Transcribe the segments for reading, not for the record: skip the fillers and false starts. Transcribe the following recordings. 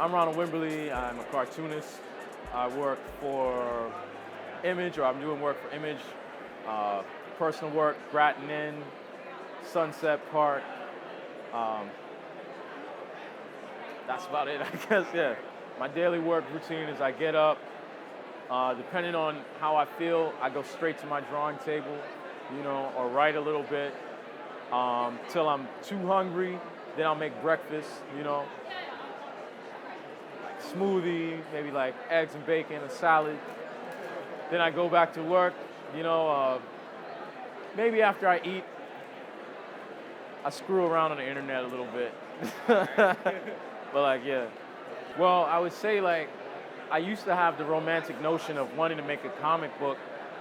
I'm Ronald Wimberly. I'm a cartoonist. I work for Image, or I'm doing work for Image. Uh, Personal work, Grattan Inn, Sunset Park. Um, that's about it, I guess, yeah. My daily work routine is I get up, depending on how I feel, I go straight to my drawing table, or write a little bit, till I'm too hungry. Then I'll make breakfast, smoothie, maybe like eggs and bacon, a salad. Then I go back to work, maybe after I eat, I screw around on the internet a little bit. But like, yeah. Well, I would say like, I used to have the romantic notion of wanting to make a comic book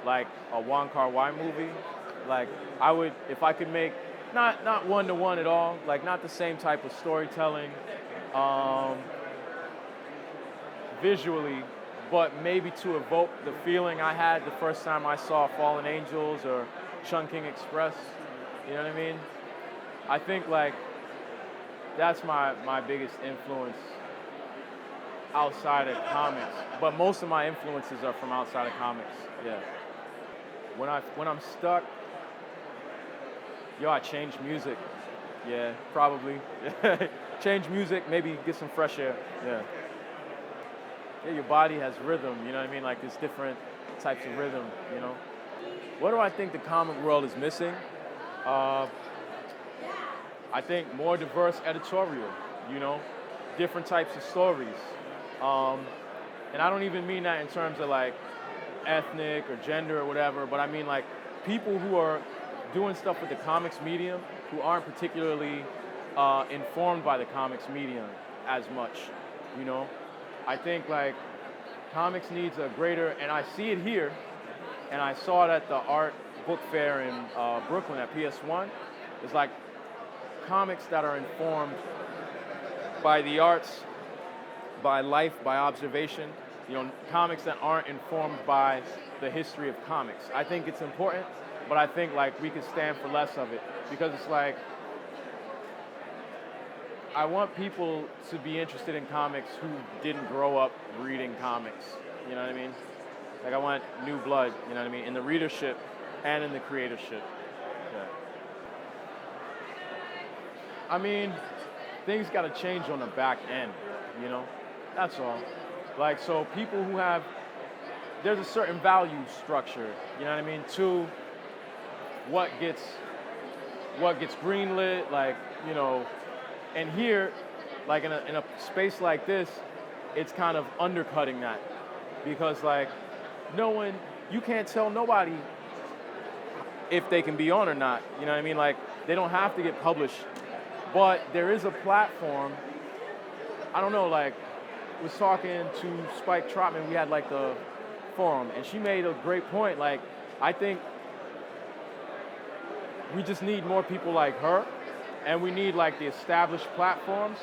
like a Wong Kar-wai movie. Like I would, if I could make, not one-to-one at all, like not the same type of storytelling, visually, but maybe to evoke the feeling I had the first time I saw Fallen Angels or Chungking Express. You know what I mean? I think like that's my biggest influence outside of comics. But most of my influences are from outside of comics. Yeah. When I'm stuck, I change music. Yeah, probably. Change music, maybe get some fresh air. Yeah. Yeah, your body has rhythm, you know what I mean? Like there's different types of rhythm, What do I think the comic world is missing? I think more diverse editorial, different types of stories. And I don't even mean that in terms of like ethnic or gender or whatever, but I mean like people who are doing stuff with the comics medium who aren't particularly informed by the comics medium as much, I think like comics needs a greater, and I see it here, and I saw it at the art book fair in Brooklyn at PS1. It's like comics that are informed by the arts, by life, by observation, comics that aren't informed by the history of comics. I think it's important, but I think like we could stand for less of it because it's like, I want people to be interested in comics who didn't grow up reading comics, you know what I mean? Like I want new blood, you know what I mean, in the readership and in the creatorship. Yeah. I mean, things gotta change on the back end, That's all. Like, so people who have, there's a certain value structure, you know what I mean, to what gets greenlit, like, and here, like in a space like this, it's kind of undercutting that because like you can't tell nobody if they can be on or not, you know what I mean? Like they don't have to get published, but there is a platform. I don't know, like was talking to Spike Trotman, we had like the forum, and she made a great point. Like I think we just need more people like her. And we need like the established platforms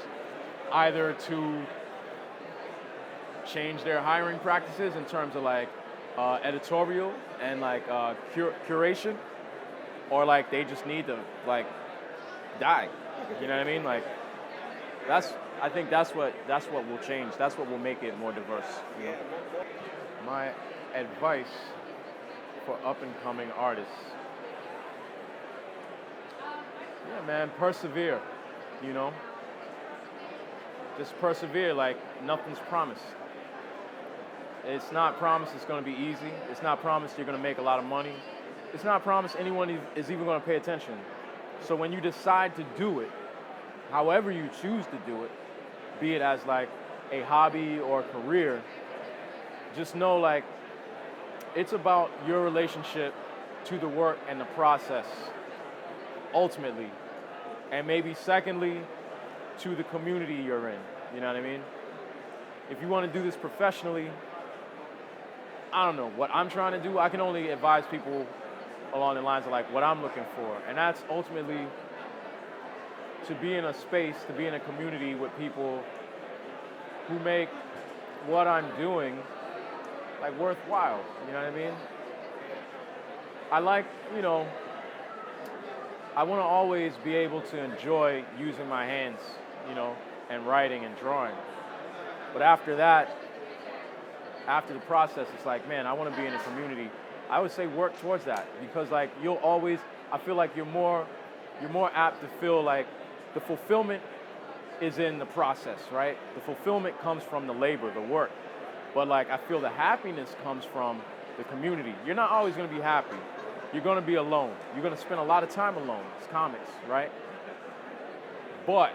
either to change their hiring practices in terms of like editorial and like curation, or like they just need to like die. You know what I mean? Like I think that's what will change. That's what will make it more diverse. My advice for up and coming artists. Yeah, man, persevere, Just persevere, like nothing's promised. It's not promised it's gonna be easy. It's not promised you're gonna make a lot of money. It's not promised anyone is even gonna pay attention. So when you decide to do it, however you choose to do it, be it as like a hobby or a career, just know like it's about your relationship to the work and the process. Ultimately, and maybe secondly, to the community you're in, you know what I mean? If you want to do this professionally, I don't know, what I'm trying to do, I can only advise people along the lines of like what I'm looking for, and that's ultimately to be in a space, to be in a community with people who make what I'm doing like worthwhile, you know what I mean? I like, I want to always be able to enjoy using my hands, and writing and drawing. But after that, after the process, it's like, man, I want to be in a community. I would say work towards that because like you'll always, I feel like you're more apt to feel like the fulfillment is in the process, right? The fulfillment comes from the labor, the work. But like I feel the happiness comes from the community. You're not always going to be happy. You're going to be alone. You're going to spend a lot of time alone. It's comics, right? But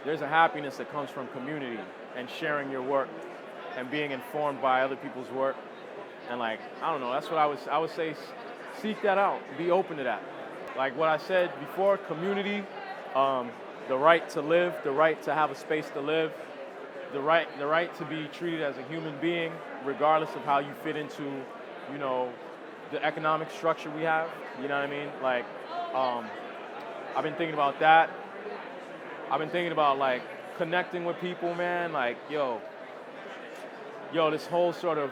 there's a happiness that comes from community and sharing your work and being informed by other people's work. And like, I don't know, that's what I would say, seek that out, be open to that. Like what I said before, community, the right to live, the right to have a space to live, the right to be treated as a human being, regardless of how you fit into, you know, the economic structure we have, you know what I mean? Like, I've been thinking about that. I've been thinking about like connecting with people, man. Like, yo, this whole sort of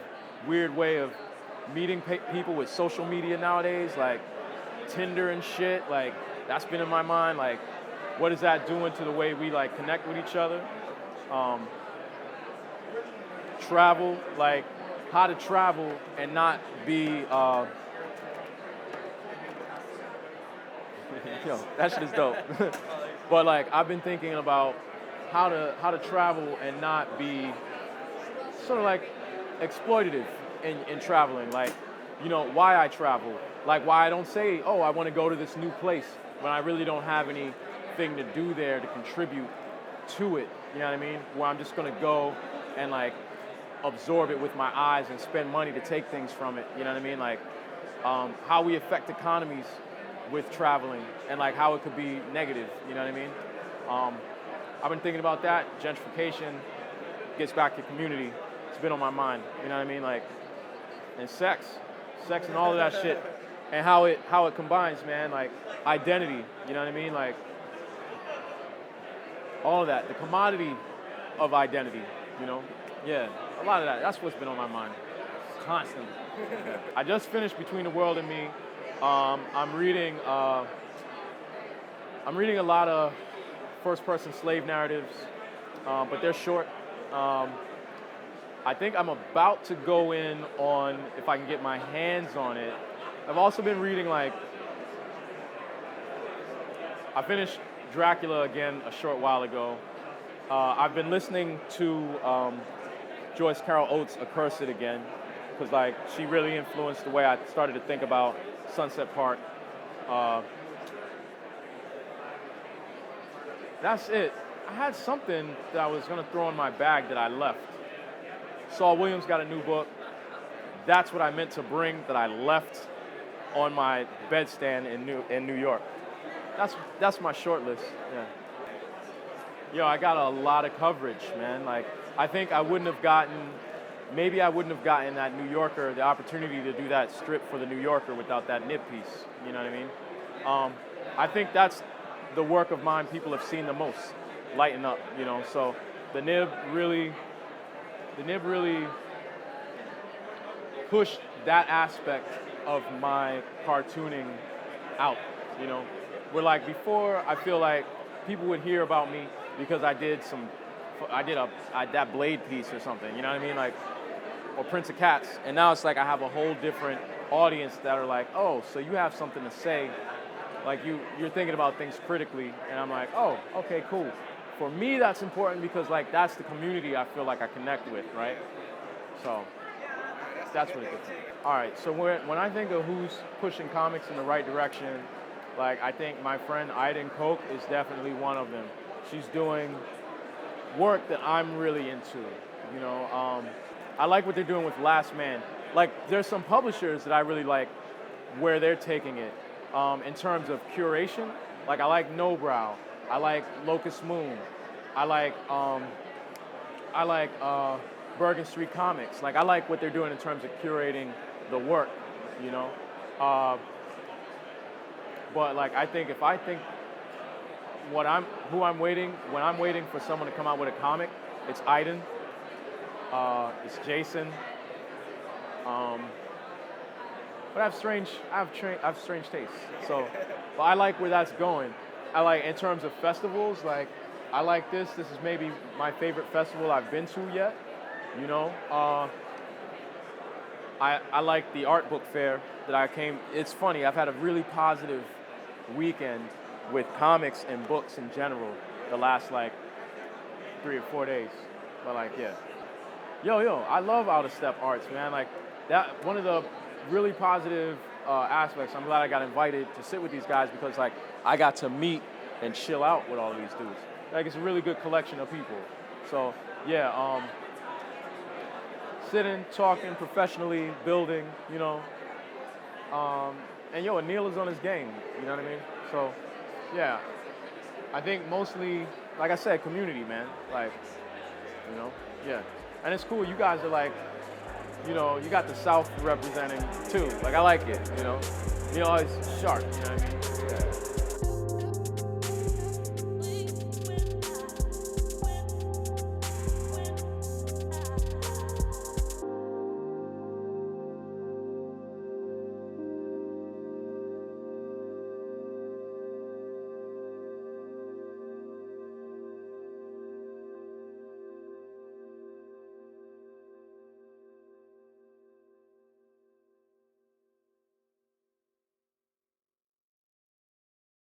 weird way of meeting people with social media nowadays, like Tinder and shit. Like, that's been in my mind. Like, what is that doing to the way we like connect with each other? Travel, like how to travel and not be. Yo, that shit is dope. But like, I've been thinking about how to travel and not be sort of like exploitative in traveling. Like, you know, why I travel. Like why I don't say, oh, I want to go to this new place when I really don't have anything to do there to contribute to it. You know what I mean? Where I'm just gonna go and like absorb it with my eyes and spend money to take things from it. You know what I mean? Like how we affect economies with traveling and like how it could be negative. You know what I mean? I've been thinking about that. Gentrification gets back to community. It's been on my mind. You know what I mean? Like, and sex and all of that shit, and how it combines, man. Like identity. You know what I mean? Like all of that. The commodity of identity. You know? Yeah. A lot of that. That's what's been on my mind constantly. I just finished Between the World and Me. I'm reading a lot of first-person slave narratives, but they're short. I think I'm about to go in on, if I can get my hands on it. I've also been reading like, I finished Dracula again a short while ago. I've been listening to Joyce Carol Oates' Accursed again, because like she really influenced the way I started to think about Sunset Park. That's it. I had something that I was gonna throw in my bag that I left. Saul Williams got a new book. That's what I meant to bring that I left on my bedstand in New York. That's my short list. Yeah. Yo, I got a lot of coverage, man. Like, I think I wouldn't have gotten that New Yorker, the opportunity to do that strip for the New Yorker without that nib piece. You know what I mean? I think that's the work of mine people have seen the most, lighten up, you know. So the nib really pushed that aspect of my cartooning out, you know. Where like before, I feel like people would hear about me because I did that Blade piece or something, you know what I mean? Like, or Prince of Cats. And now it's like I have a whole different audience that are like, oh, so you have something to say. Like you're thinking about things critically. And I'm like, oh, okay, cool. For me, that's important because like that's the community I feel like I connect with, right? So that's really good. All right, so when I think of who's pushing comics in the right direction, like I think my friend Aiden Koch is definitely one of them. She's doing work that I'm really into, you know. I like what they're doing with Last Man. Like, there's some publishers that I really like where they're taking it in terms of curation. Like, I like No Brow. I like Locust Moon. I like Bergen Street Comics. Like, I like what they're doing in terms of curating the work, you know. But like, I think if I think when I'm waiting for someone to come out with a comic, it's Aiden, it's Jason. But I have strange tastes. So, but I like where that's going. I like in terms of festivals, like I like this. This is maybe my favorite festival I've been to yet. You know, I like the art book fair that I came. It's funny. I've had a really positive weekend with comics and books in general the last like 3 or 4 days. But like, yeah. Yo, I love out of step arts, man. Like that, one of the really positive aspects. I'm glad I got invited to sit with these guys because like I got to meet and chill out with all of these dudes. Like it's a really good collection of people. So yeah, sitting, talking professionally, building, you know. And yo, Anil is on his game, you know what I mean? So yeah, I think mostly, like I said, community, man. Like, you know, yeah. And it's cool, you guys are like, you know, you got the South representing too. Like I like it, you know. You know, it's sharp, you know what I mean?